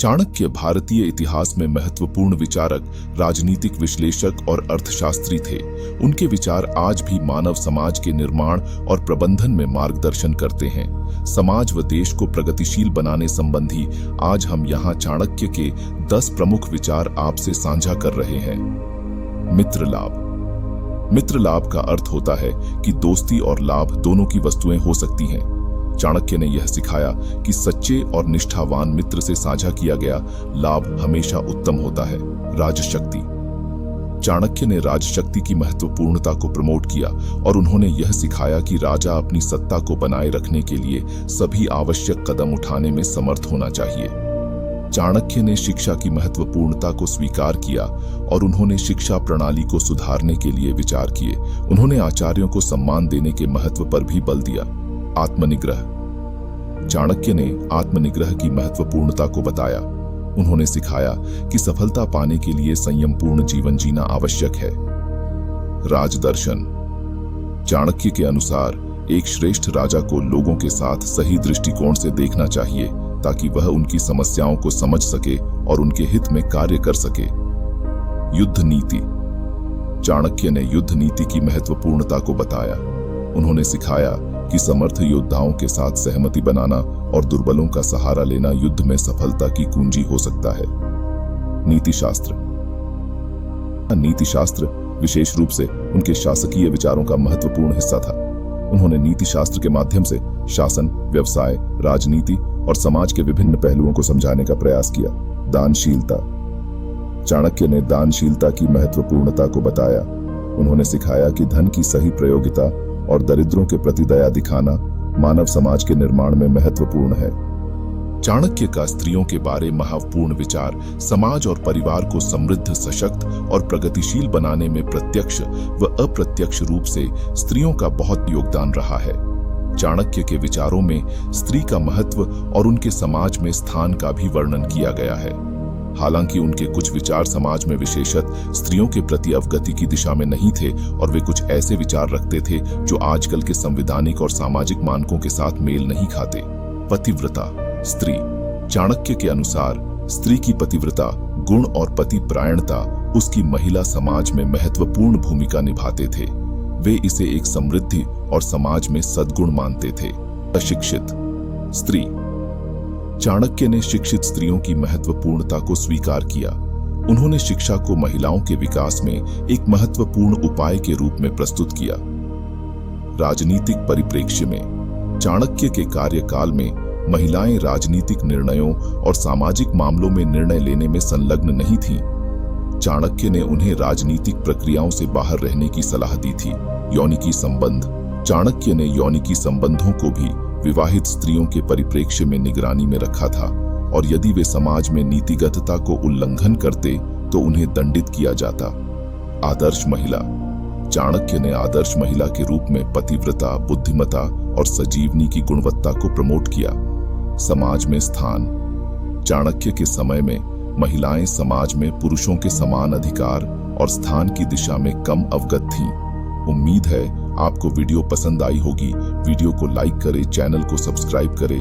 चाणक्य भारतीय इतिहास में महत्वपूर्ण विचारक, राजनीतिक विश्लेषक और अर्थशास्त्री थे। उनके विचार आज भी मानव समाज के निर्माण और प्रबंधन में मार्गदर्शन करते हैं। समाज व देश को प्रगतिशील बनाने संबंधी आज हम यहाँ चाणक्य के 10 प्रमुख विचार आपसे साझा कर रहे हैं। मित्र लाभ। मित्र लाभ का अर्थ होता है कि दोस्ती और लाभ दोनों की वस्तुएं हो सकती हैं। चाणक्य ने यह सिखाया कि सच्चे और निष्ठावान मित्र से साझा किया गया लाभ हमेशा उत्तम होता है। राजशक्ति। चाणक्य ने राजशक्ति की महत्वपूर्णता को प्रमोट किया और उन्होंने यह सिखाया कि राजा अपनी सत्ता को बनाए रखने के लिए सभी आवश्यक कदम उठाने में समर्थ होना चाहिए। चाणक्य ने शिक्षा की महत्वपूर्णता को स्वीकार किया और उन्होंने शिक्षा प्रणाली को सुधारने के लिए विचार किए। उन्होंने आचार्यों को सम्मान देने के महत्व पर भी बल दिया। आत्मनिग्रह। चाणक्य ने आत्मनिग्रह की महत्वपूर्णता को बताया। उन्होंने सिखाया कि सफलता पाने के लिए संयमपूर्ण जीवन जीना आवश्यक है। राजदर्शन। चाणक्य के अनुसार एक श्रेष्ठ राजा को लोगों के साथ सही दृष्टिकोण से देखना चाहिए ताकि वह उनकी समस्याओं को समझ सके और उनके हित में कार्य कर सके। युद्ध नीति। चाणक्य ने युद्ध नीति की महत्वपूर्णता को बताया। उन्होंने सिखाया कि समर्थ योद्धाओं के साथ सहमति बनाना और दुर्बलों का सहारा लेना युद्ध में सफलता की कुंजी हो सकता है। नीतिशास्त्र। नीतिशास्त्र विशेष रूप से उनके शासकीय विचारों का महत्वपूर्ण हिस्सा था। उन्होंने नीतिशास्त्र के माध्यम से शासन, व्यवसाय, राजनीति और समाज के विभिन्न पहलुओं को समझाने का प्रयास किया। दानशीलता। चाणक्य ने दानशीलता की महत्वपूर्णता को बताया। उन्होंने सिखाया कि धन की सही प्रयोगिता और दरिद्रों के प्रति दया दिखाना मानव समाज के निर्माण में महत्वपूर्ण है। चाणक्य का स्त्रियों के बारे महत्वपूर्ण विचार समाज और परिवार को समृद्ध, सशक्त और प्रगतिशील बनाने में प्रत्यक्ष व अप्रत्यक्ष रूप से स्त्रियों का बहुत योगदान रहा है। चाणक्य के विचारों में स्त्री का महत्व और उनके समाज में स्थान का भी वर्णन किया गया है। हालांकि उनके कुछ विचार समाज में विशेषतः स्त्रियों के प्रति अवगति की दिशा में नहीं थे और वे कुछ ऐसे विचार रखते थे जो आजकल के संवैधानिक और सामाजिक मानकों के साथ मेल नहीं खाते। पतिव्रता। स्त्री। चाणक्य के अनुसार स्त्री की पतिव्रता गुण और पतिपरायणता उसकी महिला समाज में महत्वपूर्ण भूमिका निभाते थे। वे इसे एक समृद्धि और समाज में सद्गुण मानते थे। अशिक्षित स्त्री। चाणक्य ने शिक्षित स्त्रियों की महत्वपूर्णता को स्वीकार किया। उन्होंने शिक्षा को महिलाओं के विकास में एक महत्वपूर्ण उपाय के रूप में प्रस्तुत किया। राजनीतिक परिप्रेक्ष्य में चाणक्य के कार्यकाल में महिलाएं राजनीतिक निर्णयों और सामाजिक मामलों में निर्णय लेने में संलग्न नहीं थीं। चाणक्य ने उन्हें राजनीतिक प्रक्रियाओं से बाहर रहने की सलाह दी थी। यौनिकी संबंध। चाणक्य ने यौनिकी संबंधों को भी विवाहित स्त्रियों के परिप्रेक्ष्य में निगरानी में रखा था और यदि वे समाज में नीतिगतता को उल्लंघन करते तो उन्हें दंडित किया जाता। आदर्श महिला। चाणक्य ने आदर्श महिला के रूप में पतिव्रता, बुद्धिमता और सजीवनी की गुणवत्ता को प्रमोट किया। समाज में स्थान। चाणक्य के समय में महिलाएं समाज में पुरुषों के समान अधिकार और स्थान की दिशा में कम अवगत थीं। उम्मीद है आपको वीडियो पसंद आई होगी। वीडियो को लाइक करें, चैनल को सब्सक्राइब करें।